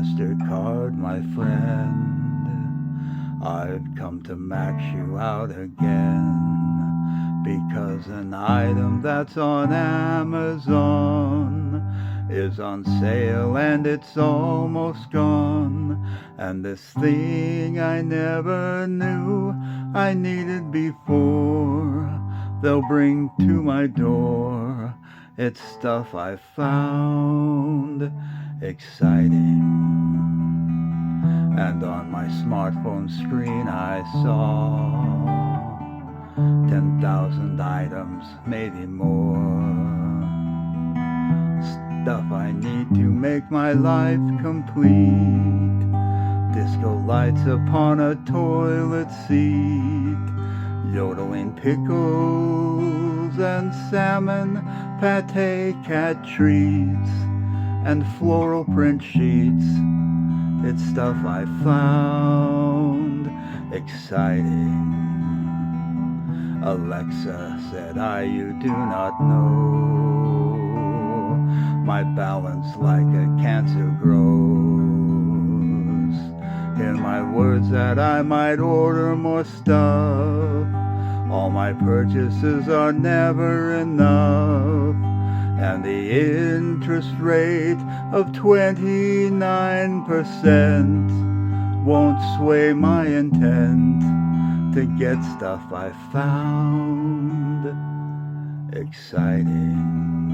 MasterCard, my friend. I've come to max you out again, because an item that's on Amazon is on sale and it's almost gone. And this thing I never knew I needed before, they'll bring to my door. It's stuff I found exciting. And on my smartphone screen I saw 10,000 items, maybe more. Stuff I need to make my life complete. Disco lights upon a toilet seat, yodeling pickles and salmon, pate cat treats, and floral print sheets. It's stuff I found exciting. Alexa, said I, you do not know. My balance like a cancer grows. Hear my words that I might order more stuff. All my purchases are never enough. And the interest rate of 29% won't sway my intent to get stuff I found exciting.